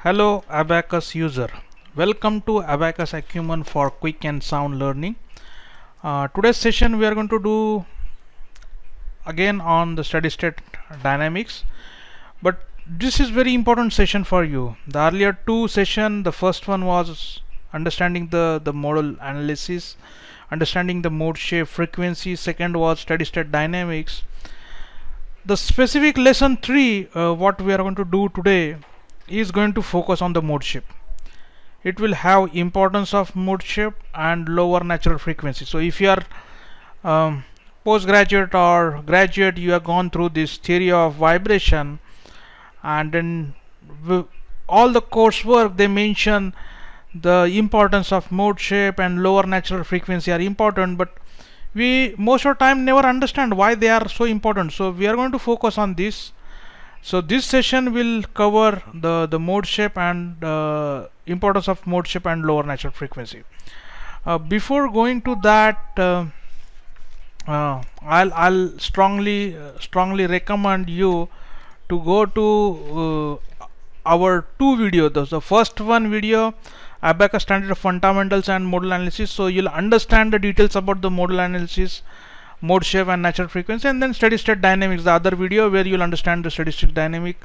Hello Abacus user, welcome to Abacus Acumen for quick and sound learning. Today's session we are going to do again on the steady state dynamics, but this is very important session for you. The earlier two session, the first one was understanding the modal analysis, understanding the mode shape frequency. Second was steady state dynamics. The specific lesson 3 what we are going to do today is going to focus on the mode shape. It will have importance of mode shape and lower natural frequency. So if you are postgraduate or graduate, you have gone through this theory of vibration, and then all the coursework they mention the importance of mode shape and lower natural frequency are important, but we most of the time never understand why they are so important. So we are going to focus on this. So this session will cover the mode shape and importance of mode shape and lower natural frequency. Before going to that, I'll strongly recommend you to go to our two videos. The first one video, Abacus Standard Fundamentals and Modal Analysis, so you'll understand the details about the modal analysis, mode shape and natural frequency, and then steady state dynamics, the other video where you'll understand the steady state dynamic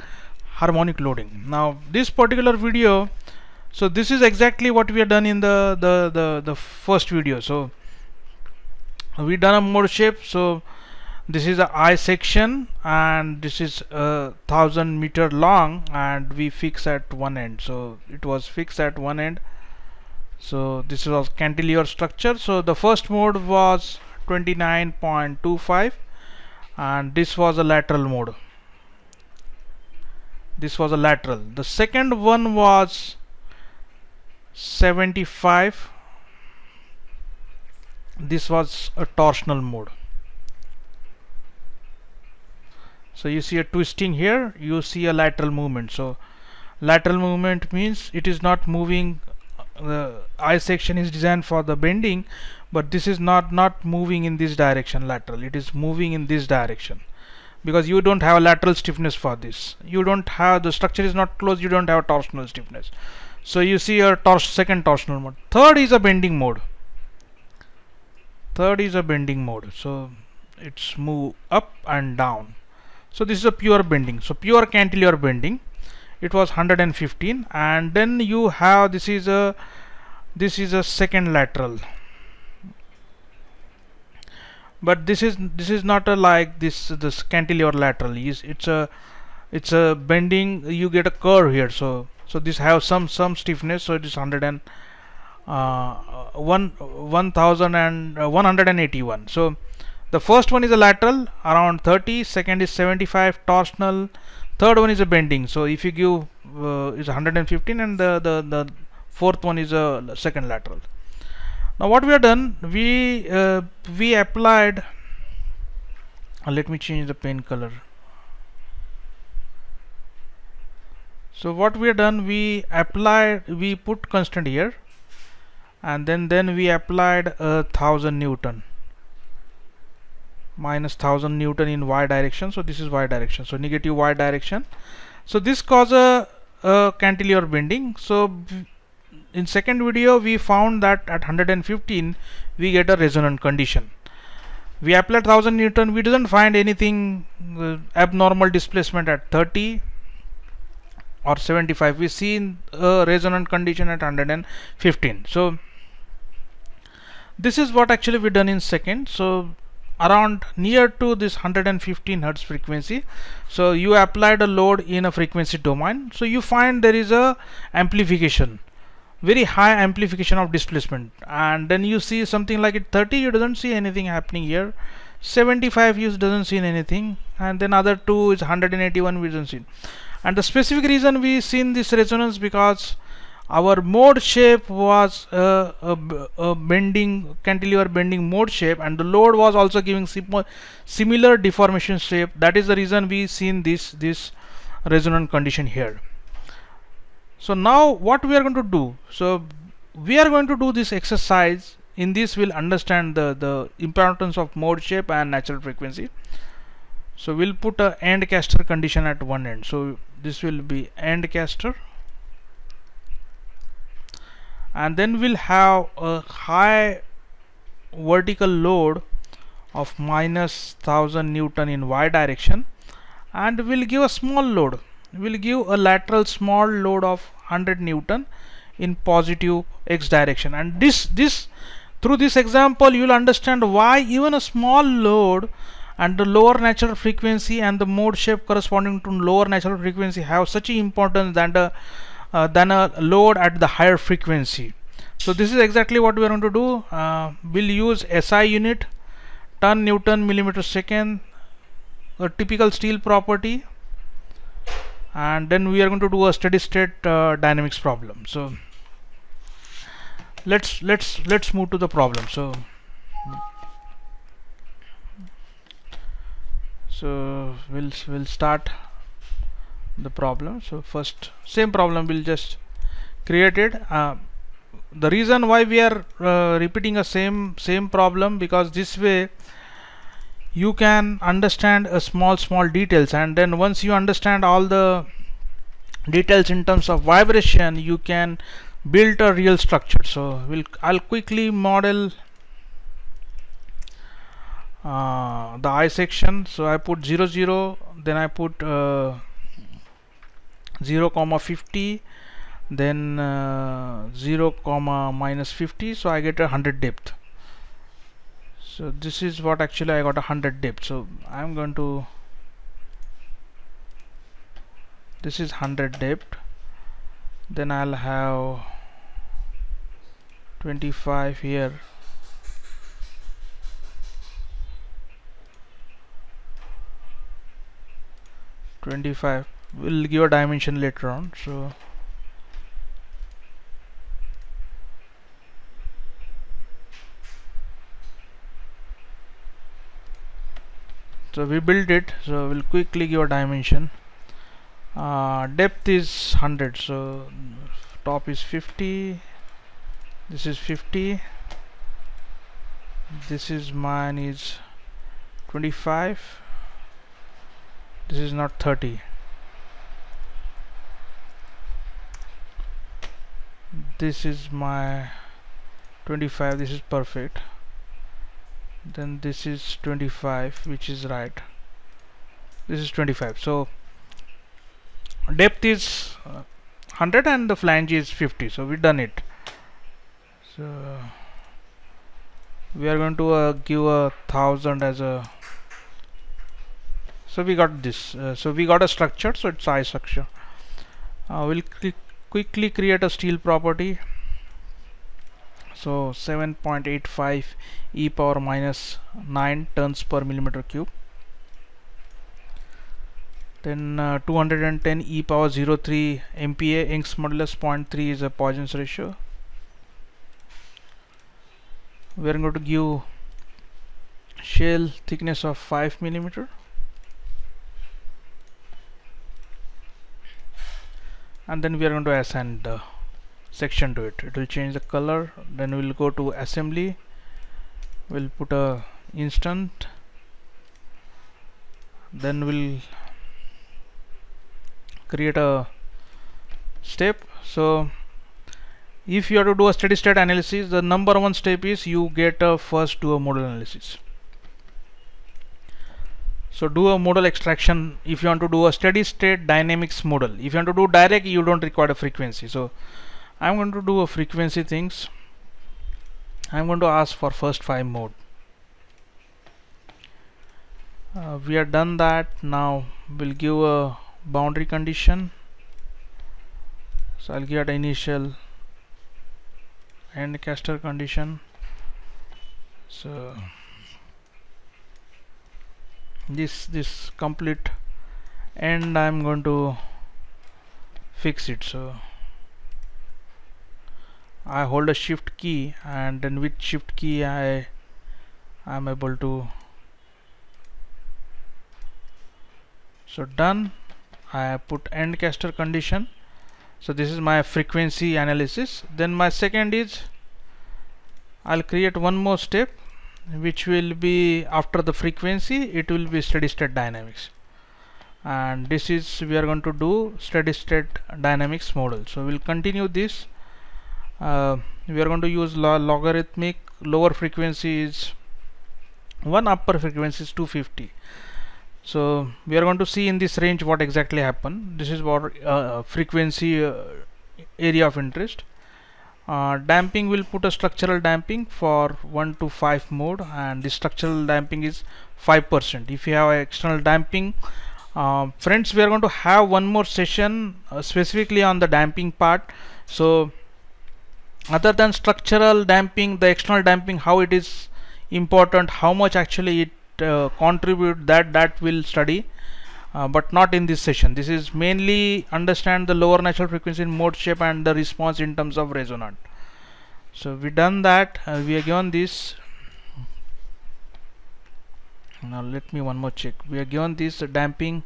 harmonic loading. Now this particular video, so this is exactly what we have done in the first video. So we done a mode shape. So this is a I section and this is 1000 meter long, and we fix at one end. So it was fixed at one end. So this was cantilever structure. So the first mode was 29.25 and this was a lateral mode. This was a lateral. The second one was 75. This was a torsional mode. So you see a twisting here, you see a lateral movement. So lateral movement means it is not moving. The I section is designed for the bending, but this is not moving in this direction lateral, it is moving in this direction, because you don't have a lateral stiffness for this. You don't have, the structure is not closed, you don't have a torsional stiffness. So you see a second torsional mode. Third is a bending mode. Third is a bending mode. So it's move up and down. So this is a pure bending. So pure cantilever bending. It was 115, and then you have this is a second lateral, but this is not a like this cantilever lateral. It's a bending, you get a curve here. So this have some stiffness. So it is 1,181. So the first one is a lateral around 30, second is 75 torsional, third one is a bending. So if you give is 115, and the fourth one is a second lateral. Now what we have done, we applied, let me change the pen color. So what we have done, we put constant here, and then we applied 1000 Newton, minus 1000 Newton in y direction. So this is y direction, so negative y direction. So this causes a cantilever bending. So in second video we found that at 115 we get a resonant condition. We applied 1000 Newton, we didn't find anything abnormal displacement at 30 or 75. We see a resonant condition at 115. So this is what actually we done in second. So around near to this 115 Hertz frequency, so you applied a load in a frequency domain. So you find there is a amplification, very high amplification of displacement, and then you see something like it 30, you doesn't see anything happening here. 75 you doesn't see anything, and then other two is 181 we doesn't see. And the specific reason we seen this resonance, because our mode shape was a bending, cantilever bending mode shape, and the load was also giving similar deformation shape. That is the reason we seen this resonant condition here. So now what we are going to do, so we are going to do this exercise. In this we'll understand the importance of mode shape and natural frequency. So we'll put a end caster condition at one end. So this will be end caster, and then we'll have a high vertical load of -1000 Newton in y direction, and we'll give a small load. We'll give a lateral small load of 100 Newton in positive x direction, and through this example you will understand why even a small load and the lower natural frequency and the mode shape corresponding to lower natural frequency have such importance than a load at the higher frequency. So this is exactly what we are going to do. We'll use SI unit, ton Newton millimeter second, a typical steel property, and then we are going to do a steady state dynamics problem. So let's move to the problem. So we'll start the problem. So first, same problem, we'll just create it. The reason why we are repeating a same problem, because this way you can understand a small details, and then once you understand all the details in terms of vibration, you can build a real structure. So I'll quickly model the I section. So I put 0 0, then I put 0,50, then 0, -50, so I get 100 depth. So this is what actually I got 100 depth. So I'm going to, this is 100 depth, then I'll have 25 here, we'll give a dimension later on. So we built it, so we'll quickly give a dimension. Depth is 100, so top is 50, this is 50, this is mine is 25, this is not 30, this is my 25, this is perfect, then this is 25, which is right, this is 25. So depth is 100 and the flange is 50, so we've done it. So we are going to give 1000 as a, so we got this, so we got a structure, so it's I structure. We'll quickly create a steel property. So 7.85 e power -9 tons per millimeter cube, then 210 e power 03 MPa, Young's modulus 0.3 is a Poisson's ratio. We are going to give shell thickness of 5 millimeter, and then we are going to assign the section to it. It will change the color. Then we'll go to assembly, we'll put a instant, then we'll create a step. So if you have to do a steady state analysis, the number one step is you get first do a modal analysis. So do a modal extraction if you want to do a steady state dynamics model. If you want to do direct, you don't require a frequency. So I'm going to do a frequency things. I'm going to ask for first 5 mode. We are done that. Now we'll give a boundary condition. So I'll give an initial end caster condition. So this complete end I'm going to fix it. So I hold a shift key, and then with shift key I am able to, so done. I put end caster condition. So this is my frequency analysis. Then my second is I'll create one more step, which will be after the frequency, it will be steady state dynamics, and this is we are going to do steady state dynamics model. So we'll continue this. we are going to use logarithmic. Lower frequency is 1, upper frequency is 250. So we are going to see in this range what exactly happened. This is what frequency area of interest. Damping will put a structural damping for 1 to 5 mode, and the structural damping is 5%. If you have external damping, friends, we are going to have one more session specifically on the damping part. So other than structural damping, the external damping, how it is important, how much actually it contribute, that will study, but not in this session. This is mainly understand the lower natural frequency in mode shape and the response in terms of resonant. So we done that. We are given this. Now let me one more check. We are given this damping,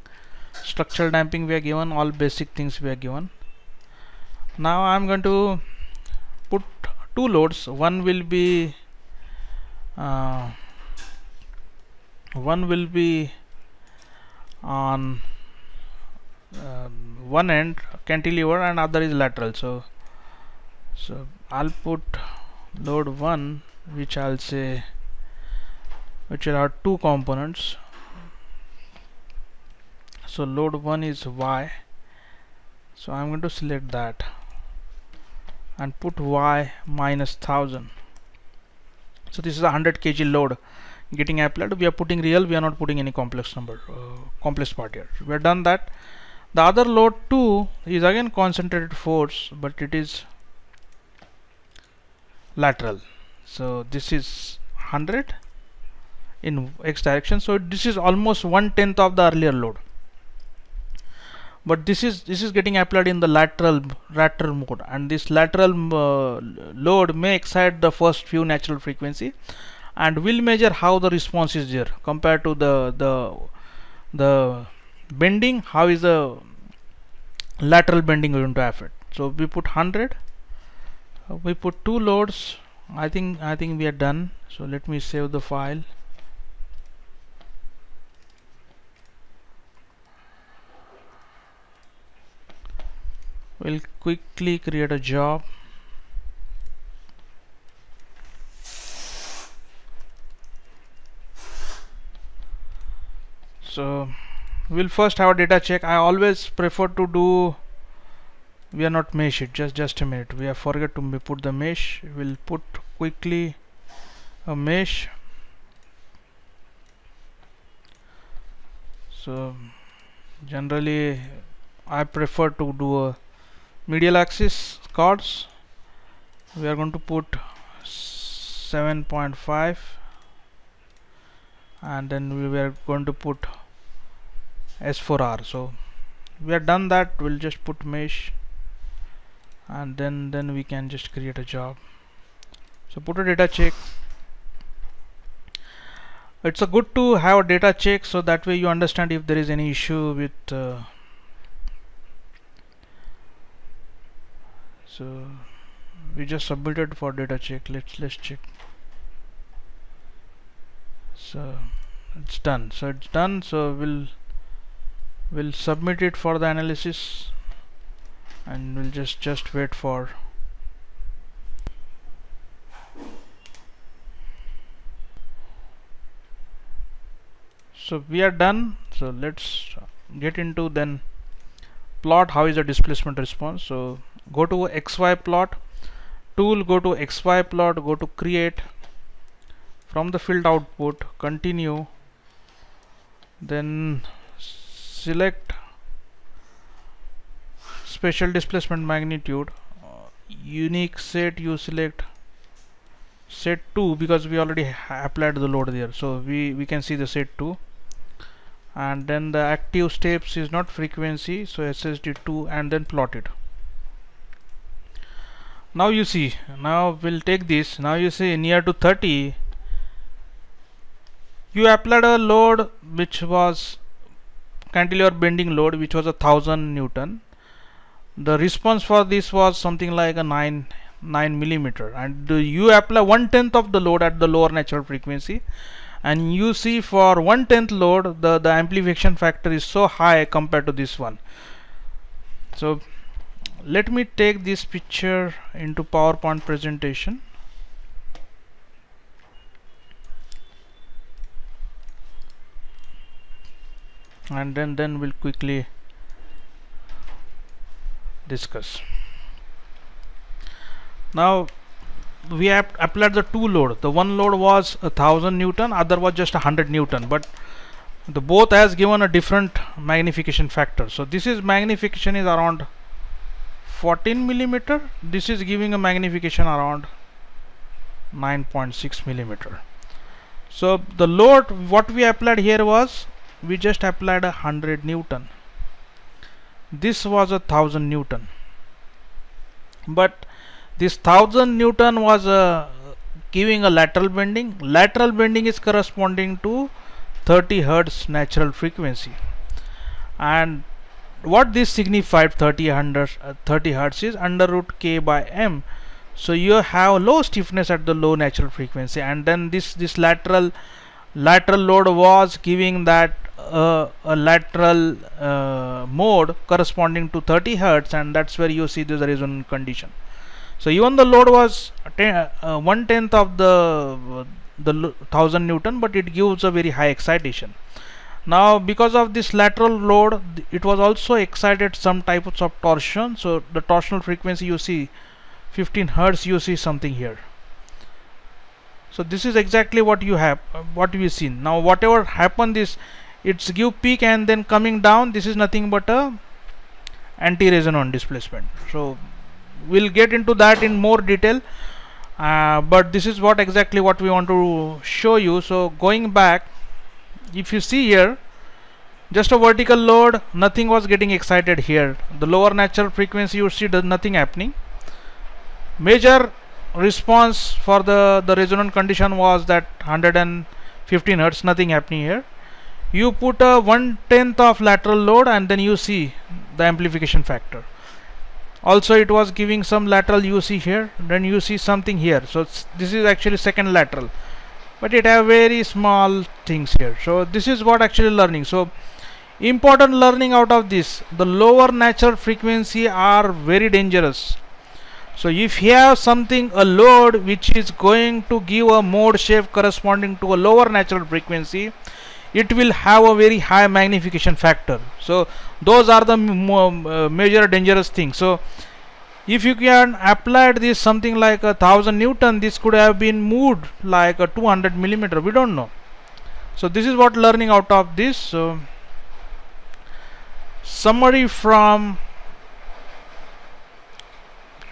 structural damping, we are given all basic things we are given. Now I am going to put two loads. One will be on one end cantilever and other is lateral. So I'll put load 1, which I'll say, which will have two components. So load 1 is Y. So I'm going to select that and put Y minus 1000. So this is a 100 kg load getting applied. We are putting real, we are not putting any complex number, complex part here. We have done that. The other load 2 is again concentrated force, but it is lateral. So this is 100 in x direction. So this is almost 1/10 of the earlier load, but this is getting applied in the lateral mode, and this lateral load may excite the first few natural frequency, and will measure how the response is there compared to the bending. How is the lateral bending going to affect? So we put 100. We put two loads. I think we are done. So let me save the file. We'll quickly create a job. So we'll first have a data check. I always prefer to do, we are not mesh it, just a minute, we have forget to put the mesh. We'll put quickly a mesh. So generally I prefer to do a medial axis chords. We are going to put 7.5, and then we were going to put S4R. So we have done that. We'll just put mesh, and then we can just create a job. So put a data check. It's a good to have a data check, so that way you understand if there is any issue with so we just submitted for data check. Let's check. So it's done. So we'll submit it for the analysis, and we'll just wait for. So we are done. So let's get into then plot how is the displacement response. So go to XY plot tool, go to XY plot, go to create, from the field output continue, then select special displacement magnitude, unique set, you select set 2 because we already applied the load there, so we can see the set 2, and then the active steps is not frequency, so SSD2, and then plot it. Now you see, now we'll take this. Now you see near to 30 you applied a load which was cantilever bending load, which was 1000 Newton. The response for this was something like a 9 millimeter, and you apply 1/10 of the load at the lower natural frequency, and you see for 1/10 load the amplification factor is so high compared to this one. So let me take this picture into PowerPoint presentation. And then we'll quickly discuss. Now we have applied the two load. The one load was 1000 Newton, other was just 100 Newton, but the both has given a different magnification factor. So this is magnification is around 14 millimeter. This is giving a magnification around 9.6 millimeter. So the load what we applied here was, we just applied 100 Newton. This was 1000 Newton, but this 1000 Newton was giving a lateral bending. Lateral bending is corresponding to 30 Hertz natural frequency, and what this signified 30 Hertz is under root K by M. So you have low stiffness at the low natural frequency, and then this lateral load was giving that a lateral mode corresponding to 30 Hertz, and that's where you see this resonant condition. So even the load was 1/10 of the 1000 Newton, but it gives a very high excitation. Now because of this lateral load, it was also excited some types of torsion. So the torsional frequency you see 15 Hertz, you see something here. So this is exactly what you have, what we seen. Now whatever happened is, it's give peak and then coming down. This is nothing but a anti-resonant displacement. So we'll get into that in more detail, but this is what exactly what we want to show you. So going back, if you see here, just a vertical load, nothing was getting excited here. The lower natural frequency you see there's nothing happening. Major response for the resonant condition was that 115 Hertz, nothing happening here. You put a 1/10 of lateral load and then you see the amplification factor. Also it was giving some lateral, you see here, then you see something here. So this is actually second lateral, but it have very small things here. So this is what actually learning. So important learning out of this, the lower natural frequency are very dangerous. So if you have something, a load which is going to give a mode shape corresponding to a lower natural frequency, it will have a very high magnification factor. So those are the major dangerous things. So if you can apply this something like 1000 Newton, this could have been moved like a 200 millimeter, we don't know. So this is what learning out of this. So summary from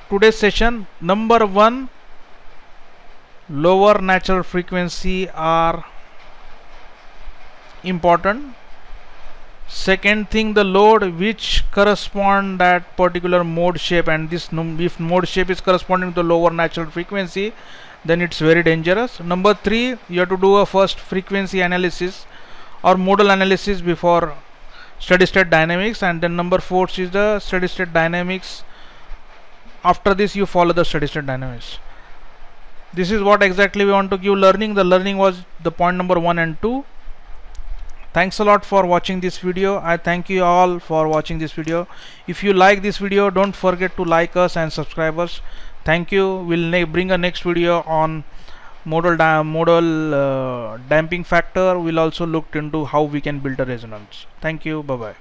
today's session: number one, lower natural frequency are important. Second thing, the load which correspond that particular mode shape, and this if mode shape is corresponding to lower natural frequency, then it's very dangerous. Number three, you have to do a first frequency analysis or modal analysis before steady state dynamics, and then number four is the steady state dynamics. After this you follow the steady state dynamics. This is what exactly we want to give learning. The learning was the point number 1 and 2. Thanks a lot for watching this video. I thank you all for watching this video. If you like this video, don't forget to like us and subscribe us. Thank you. We'll bring a next video on modal damping factor. We'll also look into how we can build a resonance. Thank you. Bye bye.